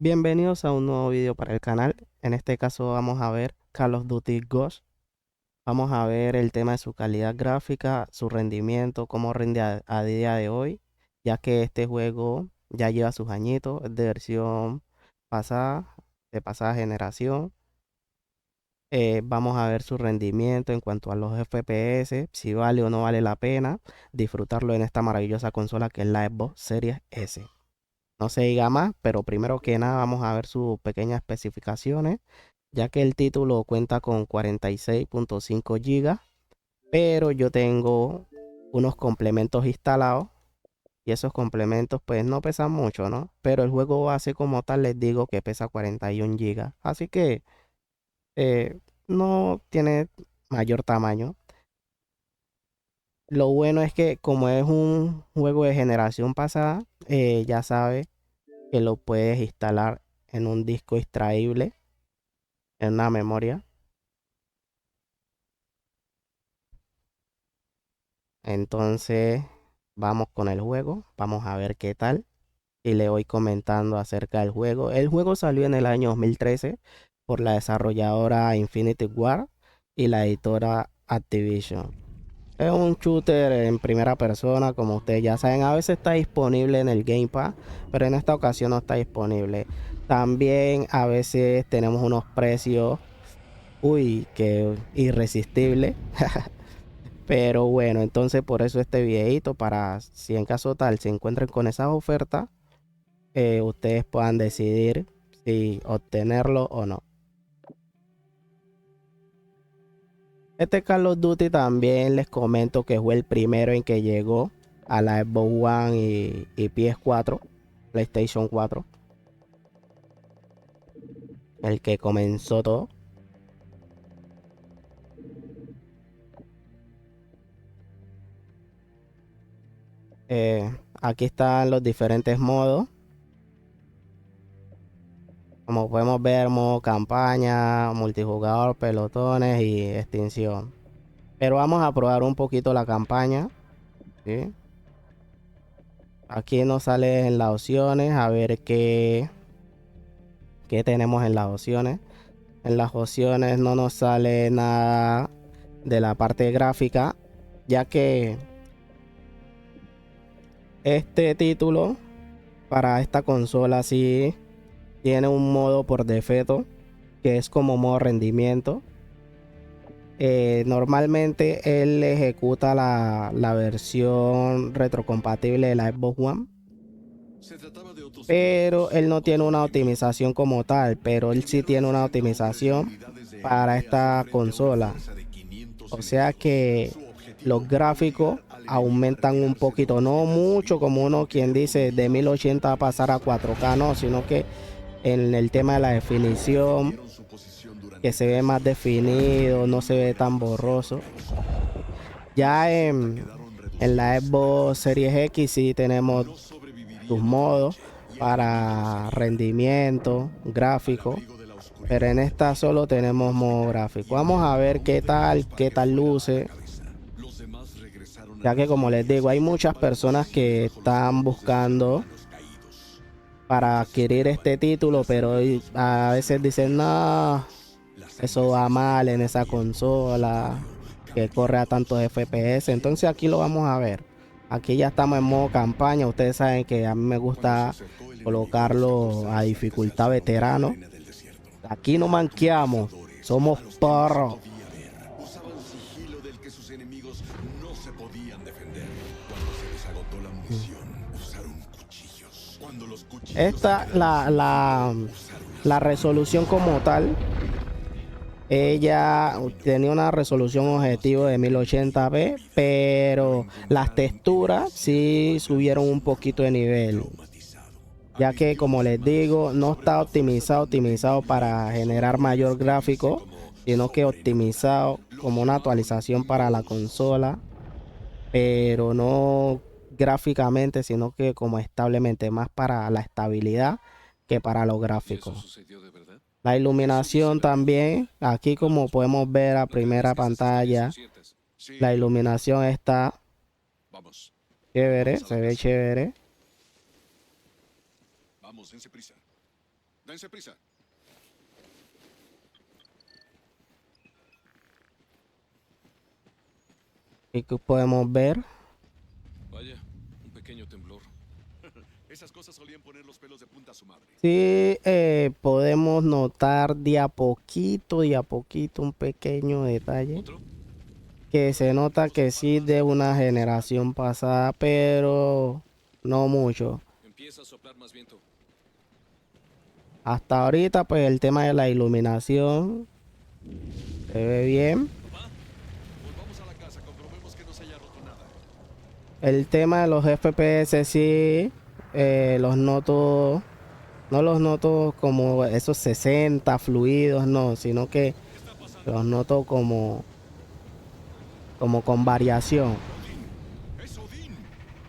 Bienvenidos a un nuevo video para el canal. En este caso vamos a ver Call of Duty Ghost. Vamos a ver el tema de su calidad gráfica, su rendimiento, cómo rinde a día de hoy, ya que este juego ya lleva sus añitos, es de versión pasada, de pasada generación. Vamos a ver su rendimiento en cuanto a los FPS, si vale o no vale la pena disfrutarlo en esta maravillosa consola que es la Xbox Series S. No se diga más, pero primero que nada vamos a ver sus pequeñas especificaciones, ya que el título cuenta con 46.5 gigas, pero yo tengo unos complementos instalados y esos complementos pues no pesan mucho, ¿no? Pero el juego base como tal les digo que pesa 41 gigas, así que no tiene mayor tamaño. Lo bueno es que como es un juego de generación pasada, ya sabes que lo puedes instalar en un disco extraíble, en una memoria. Entonces, vamos con el juego, vamos a ver qué tal. Y le voy comentando acerca del juego. El juego salió en el año 2013 por la desarrolladora Infinity Ward y la editora Activision. Es un shooter en primera persona, como ustedes ya saben. A veces está disponible en el Game Pass, pero en esta ocasión no está disponible. También a veces tenemos unos precios, uy, que irresistible. Pero bueno, entonces por eso este videito, para si en caso tal se encuentren con esas ofertas, ustedes puedan decidir si obtenerlo o no. Este Call of Duty también les comento que fue el primero en que llegó a la Xbox One y PS4, PlayStation 4, el que comenzó todo. Aquí están los diferentes modos. Como podemos ver, modo campaña, multijugador, pelotones y extinción. Pero vamos a probar un poquito la campaña, ¿sí? Aquí nos sale en las opciones, a ver qué tenemos en las opciones. En las opciones no nos sale nada de la parte gráfica, ya que este título para esta consola sí tiene un modo por defecto, que es como modo rendimiento. Normalmente él ejecuta la versión retrocompatible de la Xbox One, pero él no tiene una optimización como tal, pero él sí tiene una optimización para esta consola. O sea que los gráficos aumentan un poquito, no mucho como uno quien dice de 1080 a pasar a 4K, no, sino que en el tema de la definición, que se ve más definido, no se ve tan borroso. Ya en la Xbox Series X sí tenemos sus modos para rendimiento, gráfico, pero en esta solo tenemos modo gráfico. Vamos a ver qué tal luce, ya que como les digo, hay muchas personas que están buscando para adquirir este título, pero a veces dicen, no, eso va mal en esa consola, que corre a tantos FPS. Entonces aquí lo vamos a ver. Aquí ya estamos en modo campaña. Ustedes saben que a mí me gusta colocarlo a dificultad veterano. Aquí no manqueamos, somos perros. Esta, la resolución como tal, ella tenía una resolución objetivo de 1080p, pero las texturas sí subieron un poquito de nivel, ya que como les digo, no está optimizado para generar mayor gráfico, sino que optimizado como una actualización para la consola, pero no gráficamente, sino que como establemente, más para la estabilidad que para los gráficos. La iluminación también, aquí como podemos ver a primera pantalla, la iluminación está chévere, se ve chévere. Dense prisa. Y que podemos ver. Vaya, un pequeño temblor. Esas cosas solían poner los pelos de punta a su madre. Sí, podemos notar de a poquito un pequeño detalle. ¿Otro? Que se nota que sí de una generación pasada, pero no mucho. Empieza a soplar más viento. Hasta ahorita, pues el tema de la iluminación se ve bien. Papá, volvamos a la casa, comprobemos que no se haya roto nada. El tema de los FPS sí, los noto, no los noto como esos 60 fluidos, no, sino que ¿Qué está pasando? los noto como con variación. Odín, es Odín.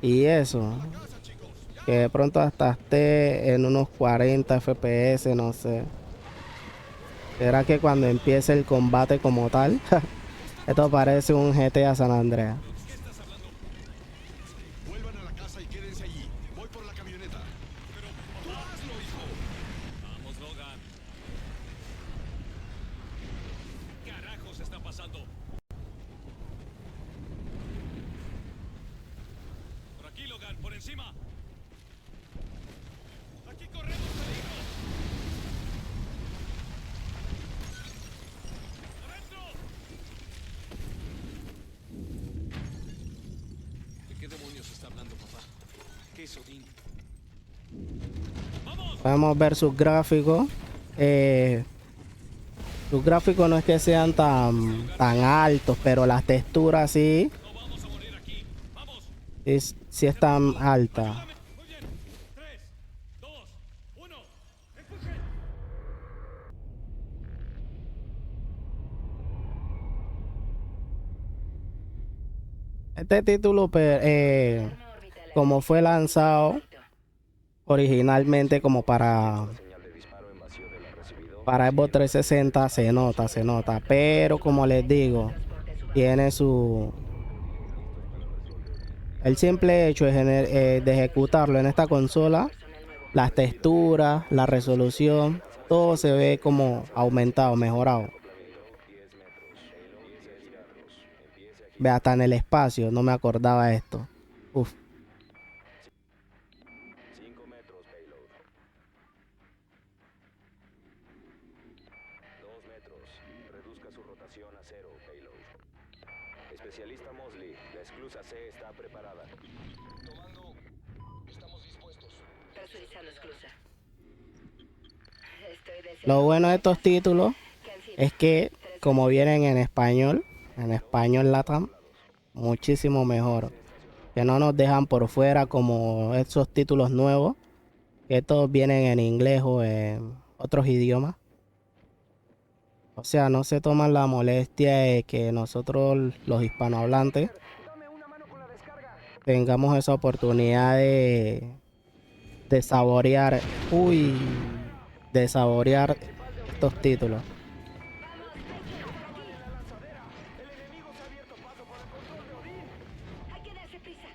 Y eso, A la casa, chicos. ¡Ya! que de pronto hasta esté en unos 40 FPS, no sé. ¿Será que cuando empiece el combate como tal? Esto parece un GTA San Andreas. ¿Qué estás hablando? Vuelvan a la casa y quédense allí. Voy por la camioneta. Pero, tú hazlo, hijo. Vamos, Logan. ¿Qué carajos está pasando? Por aquí, Logan, por encima. Aquí corremos peligro. ¡Adentro! ¿De qué demonios está hablando, papá? ¿Qué es Odín? ¡Vamos! Podemos ver sus gráficos. Sus gráficos no es que sean tan altos, pero las texturas sí, No vamos a morir aquí. ¡Vamos! sí están altas. Ayúdame. Muy bien. 3, 2, 1. ¡Empuje! Este título, como fue lanzado originalmente como para Xbox 360, se nota, pero como les digo, tiene el simple hecho de ejecutarlo en esta consola, las texturas, la resolución, todo se ve como aumentado, mejorado. Ve, hasta en el espacio, no me acordaba de esto. Uf. 5 metros, payload. 2 metros. Reduzca su rotación a 0, payload. Especialista Mosley, la esclusa C está preparada. Comando, estamos dispuestos. Presurizando esclusa. Estoy deseando Lo bueno de estos títulos que han sido es que, 3 como vienen en español LATAM, muchísimo mejor. Que no nos dejan por fuera como esos títulos nuevos, que todos vienen en inglés o en otros idiomas. O sea, no se toman la molestia de que nosotros, los hispanohablantes, tengamos esa oportunidad de saborear, de saborear estos títulos. Hay que darse prisa.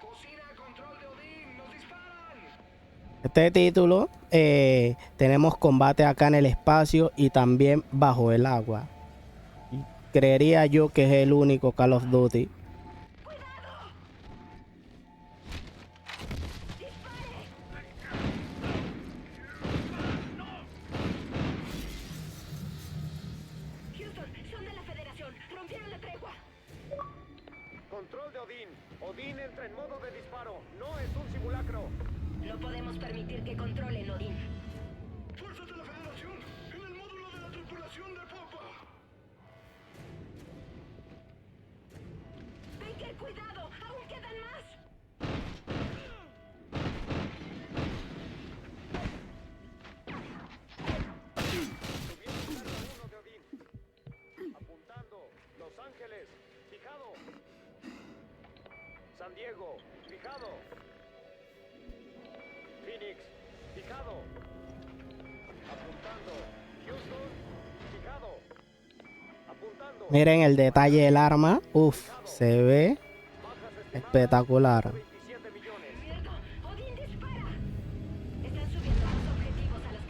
Cocina a control de Odín. ¡Nos disparan! Este título, tenemos combate acá en el espacio y también bajo el agua. Creería yo que es el único Call of Duty Houston, son de la Federación. Rompieron la tregua. Control de Odín. Odín entra en modo de disparo. No es un simulacro. No podemos permitir que controlen Odín. ¡Fuerzas de la Federación! ¡En el módulo de la tripulación de popa! Baker, cuidado. Aún quedan más. Uno de Odín. Apuntando. Los Ángeles. Fijado. San Diego. Fijado. Phoenix. Fijado. Apuntando. Houston. Fijado. Apuntando. Miren el detalle del arma. Uf, se ve Bajas estimadas, espectacular. 27 millones. ¡Mierda! ¡Odín dispara! Están subiendo los objetivos a las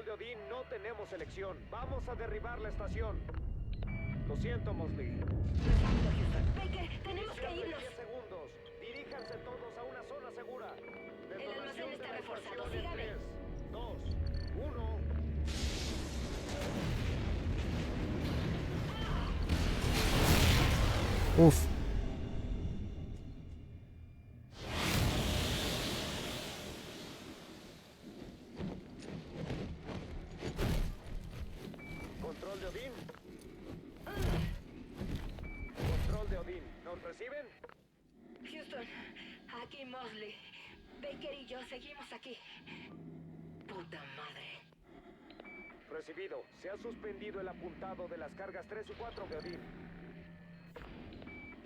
de Odín, no tenemos elección. Vamos a derribar la estación. Lo siento, Mosley. Recibido, Houston. Baker, tenemos que Cierre en irnos. 10 segundos. Diríjanse todos a una zona segura. almacén está de la reforzado, estación en sígame. 3, 2, 1. Uf. Control de Odín. Control de Odín. ¿Nos reciben? Houston, aquí Mosley. Baker y yo seguimos aquí. Puta madre. Recibido. Se ha suspendido el apuntado de las cargas 3 y 4 de Odín.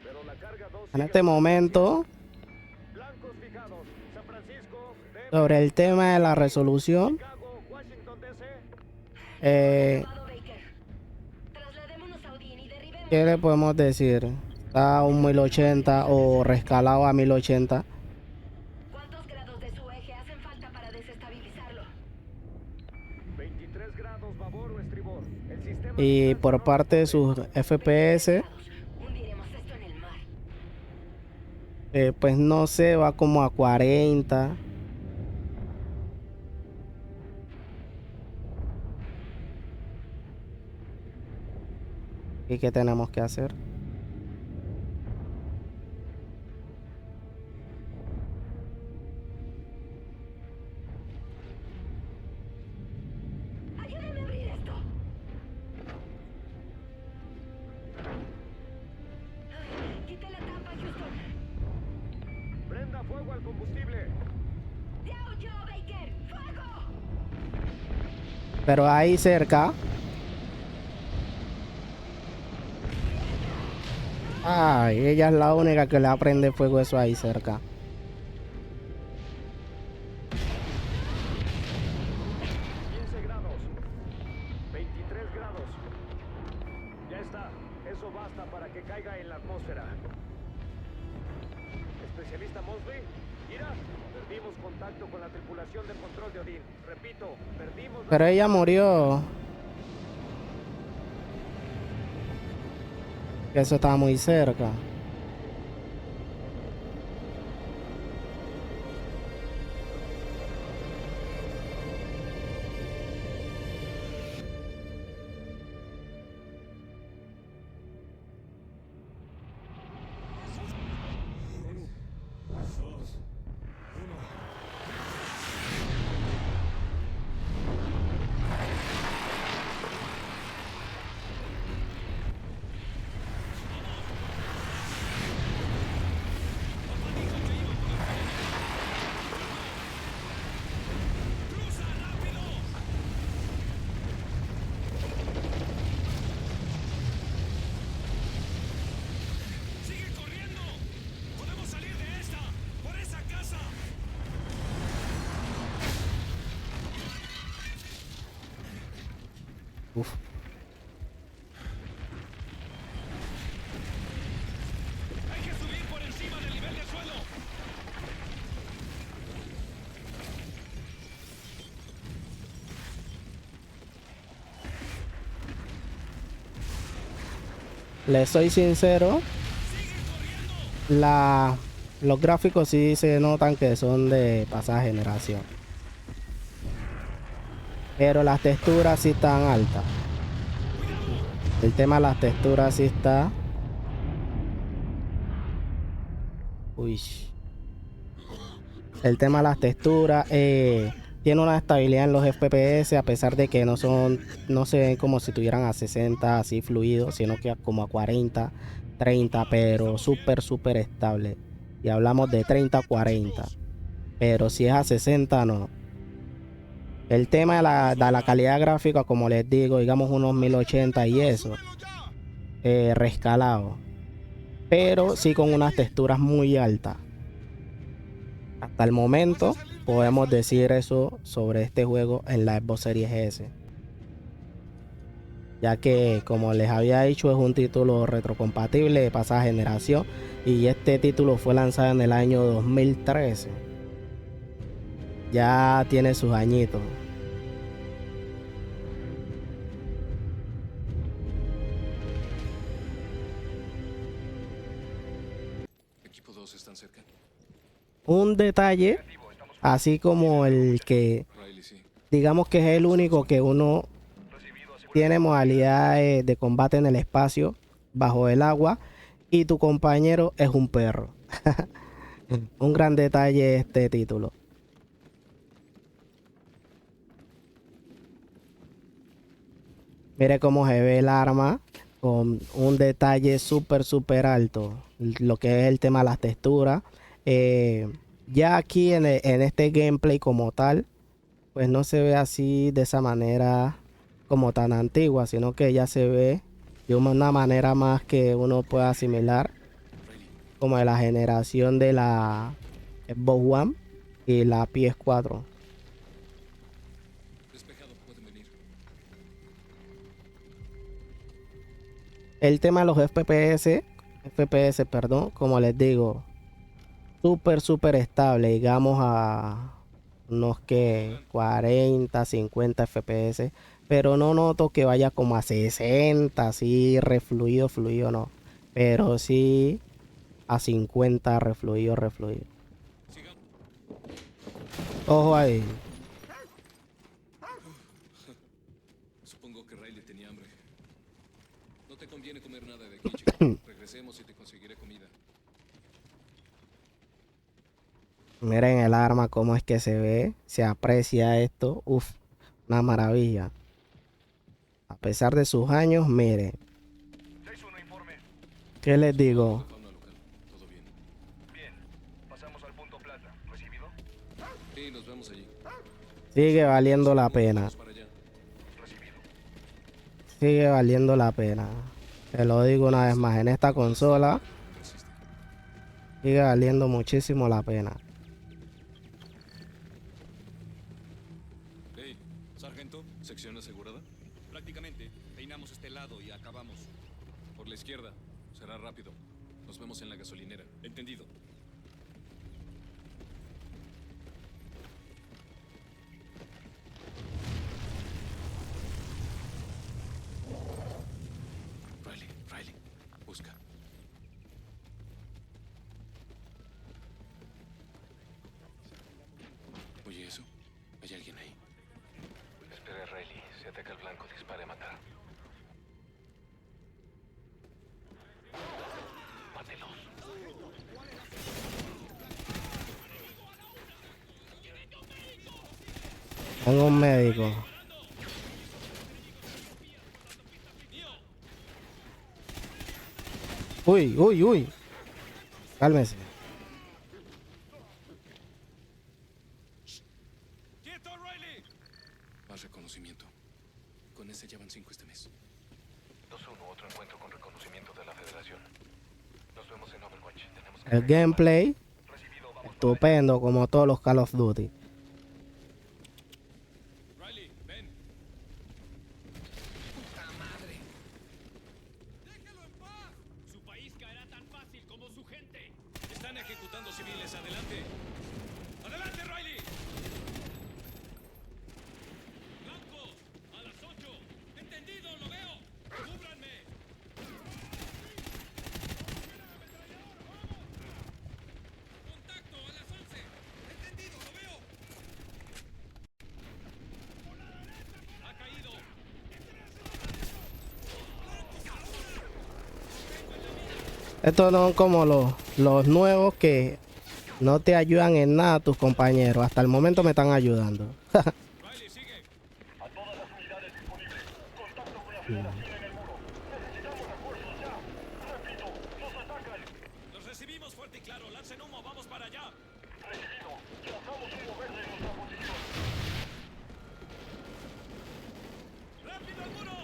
Pero la carga 2 En sigue este al momento, blancos fijados. San Francisco, Denver, sobre el tema de la resolución, Chicago, Washington DC. Ocupado, Baker. Trasladémonos a Odín y derribemos. ¿qué le podemos decir? Está a un 1080 o rescalado a 1080. ¿Cuántos grados de su eje hacen falta para desestabilizarlo? 23 grados babor o estribor. El sistema Y por sonoro parte de sus FPS, Grados. Hundiremos esto en el mar. pues no sé, va como a 40. ¿Y qué tenemos que hacer? Ayúdame a abrir esto. Ay, quité la tapa, Houston. prenda fuego al combustible. ¡Ya huyó, Baker! ¡Fuego! Pero ahí cerca. Ay, ella es la única que le aprende fuego eso ahí cerca. 15 grados. 23 grados. Ya está. Eso basta para que caiga en la atmósfera. Especialista Mosley. Mira, perdimos contacto con la tripulación de control de Odín. Repito, perdimos... Pero ella murió. Eso estaba muy cerca. ¡Cruza rápido! ¡Sigue corriendo! ¡Podemos salir de esta! ¡Por esa casa! Uf. ¡Hay que subir por encima del nivel del suelo! Le soy sincero, los gráficos sí se notan que son de pasada generación. Pero las texturas sí están altas. El tema de las texturas sí está. Uy. El tema de las texturas tiene una estabilidad en los FPS, a pesar de que no se ven como si estuvieran a 60 así fluidos, sino que como a 40, 30, pero súper estable. Y hablamos de 30 a 40. Pero si es a 60 no. El tema de la calidad gráfica, como les digo, digamos unos 1080 y eso, rescalado. Pero sí con unas texturas muy altas. Hasta el momento podemos decir eso sobre este juego en la Xbox Series S. Ya que, como les había dicho, es un título retrocompatible de pasada generación. Y este título fue lanzado en el año 2013. Ya tiene sus añitos. un detalle, así como el que Riley, sí. digamos que es el único que uno tiene modalidades de combate en el espacio, bajo el agua, y tu compañero es un perro. Un gran detalle este título. Mire cómo se ve el arma con un detalle súper alto. Lo que es el tema de las texturas. Ya aquí en este gameplay como tal, pues no se ve así de esa manera como tan antigua, sino que ya se ve de una manera más que uno puede asimilar, Riley, como de la generación de la Xbox One y la PS4. despejado, pueden venir. El tema de los FPS, perdón, como les digo, súper estable, digamos a unos que 40, 50 FPS, pero no noto que vaya como a 60, así fluido, no, pero sí a 50 refluido. Sigamos. Ojo ahí. Supongo que Riley tenía hambre. No te conviene comer nada de aquí, chico. Regresemos y te conseguiré comida. Miren el arma, cómo es que se ve, se aprecia esto, uff, una maravilla. A pesar de sus años, miren, 6-1 informe. ¿qué les Algo digo? de fauna local. Todo bien. Bien. Pasamos al punto plata. ¿Recibido? Sí, nos vemos allí. Sigue valiendo la pena. Vamos para allá. Recibido. Sigue valiendo la pena. Te lo digo una vez más, en esta consola Resiste. sigue valiendo muchísimo la pena. Hey, sargento, ¿sección asegurada? Prácticamente. Peinamos este lado y acabamos. Por la izquierda. Será rápido. Nos vemos en la gasolinera. Entendido. Riley, busca. Oye, ¿eso? ¿Hay alguien ahí? Espere, Riley. Si ataca al blanco, dispare a matar. Mátelos. Tengo un médico. Uy. Cálmese. ¡Quieto, Riley! Más reconocimiento. Con ese ya van 5 este mes. 2-1. Otro encuentro con reconocimiento de la Federación. Nos vemos en Overwatch. Tenemos que... El gameplay, Recibido. Vamos. estupendo como todos los Call of Duty. Riley, ven. ¡Déjalo en paz! Su país caerá tan fácil como su gente. Están ejecutando civiles. Adelante. ¡Adelante, Riley! ¡Blancos! ¡A las 8! ¡Entendido! ¡Lo veo! ¡Cúbranme! ¡Contacto! ¡A las 11! ¡Entendido! ¡Lo veo! ¡Ha caído! Estos son como los nuevos que no te ayudan en nada tus compañeros. Hasta el momento me están ayudando. Riley, sigue. A todas las unidades disponibles. Contacto con la Federación en el muro. Necesitamos refuerzos ya. Repito, nos atacan. Los recibimos fuerte y claro. Lancen humo. Vamos para allá. Recibido. Lanzamos humo verde en nuestra posición. ¡Rápido al muro!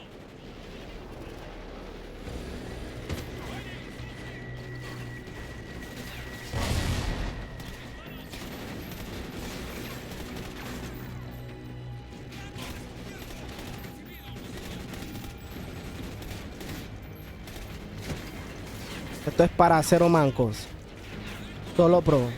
Esto es para cero mancos. Solo pro.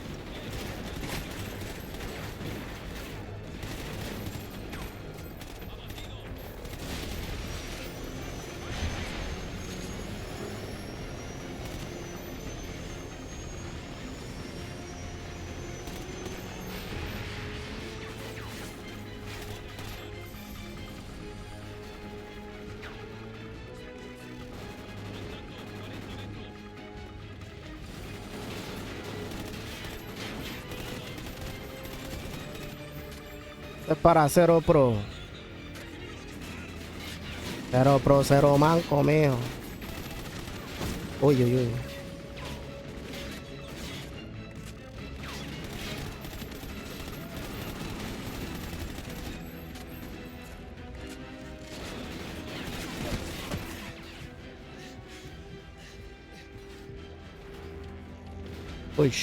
Es para cero pro. Cero pro, cero manco, mijo. Uy, uy, uy. Uy.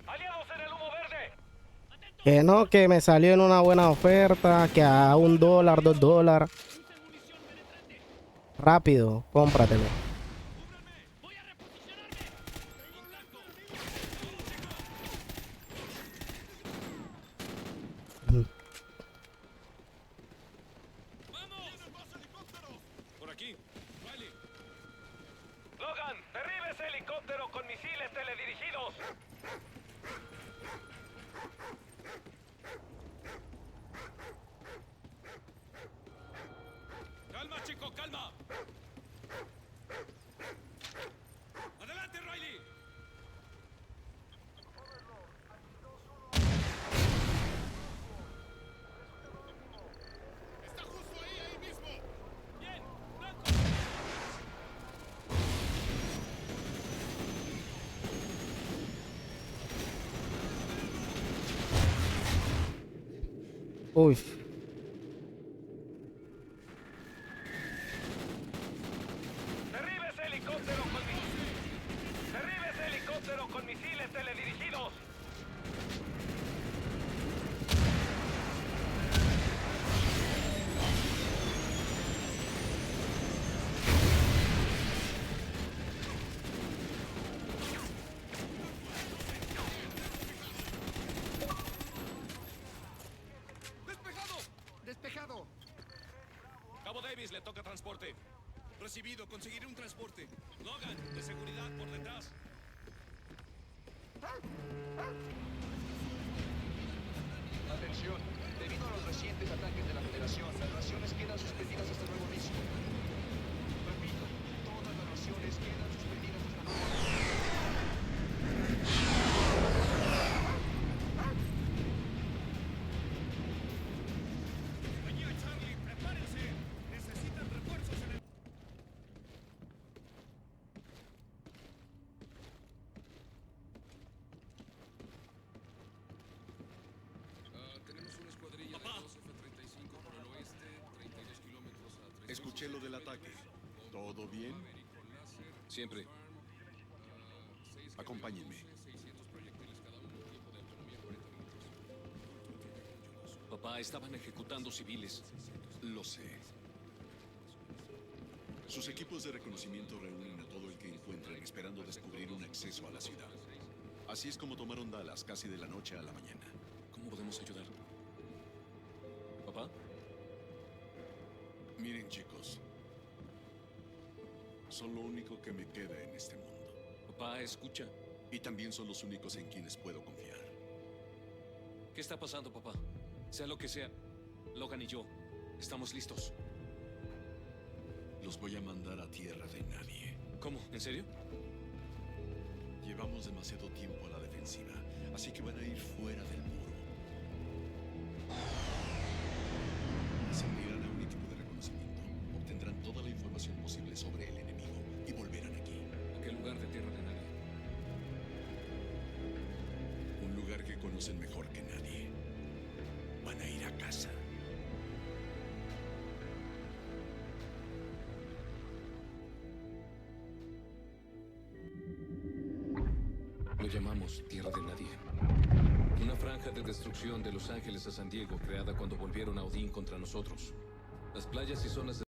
¡Aliados en el humo verde! Que no, que me salió en una buena oferta, que a $1, $2. Rápido, cómpratelo. Por aquí. Riley. Logan, derribe ese helicóptero con misiles teledirigidos. Calma, chico, calma. Adelante, Riley. Está justo ahí mismo. Bien, blanco. Uy. Derribe ese helicóptero con misiles. Derribe ese helicóptero con misiles teledirigidos. ¡Despejado! ¡Despejado! Cabo Davis, le toca transporte. Recibido, conseguiré un transporte. Logan, de seguridad por detrás. Atención, debido a los recientes ataques de la Federación, las raciones quedan suspendidas hasta nuevo aviso. Repito, todas las raciones quedan suspendidas hasta nuevo aviso. Compañía Charlie, prepárense. Necesitan refuerzos en el... tenemos una escuadrilla de 2 F-35 por el oeste, 32 kilómetros a 3. Escuché lo del ataque. ¿Todo bien? Siempre. Acompáñenme. Papá, estaban ejecutando civiles. Lo sé. Sus equipos de reconocimiento reúnen a todo el que encuentran esperando descubrir un acceso a la ciudad. Así es como tomaron Dallas casi de la noche a la mañana. ¿Cómo podemos ayudar? ¿Papá? Miren, chicos. Son lo único que me queda en este mundo. Papá, escucha. Y también son los únicos en quienes puedo confiar. ¿Qué está pasando, papá? Sea lo que sea, Logan y yo estamos listos. Los voy a mandar a tierra de nadie. ¿Cómo? ¿En serio? Llevamos demasiado tiempo a la defensiva, así que van a ir fuera del muro. Se unirán a un equipo de reconocimiento, obtendrán toda la información posible sobre el enemigo y volverán aquí. ¿A qué lugar de tierra de nadie? Un lugar que conocen mejor que nadie. Van a ir a casa. Lo llamamos Tierra de Nadie. Una franja de destrucción de Los Ángeles a San Diego creada cuando volvieron a Odín contra nosotros. Las playas y zonas de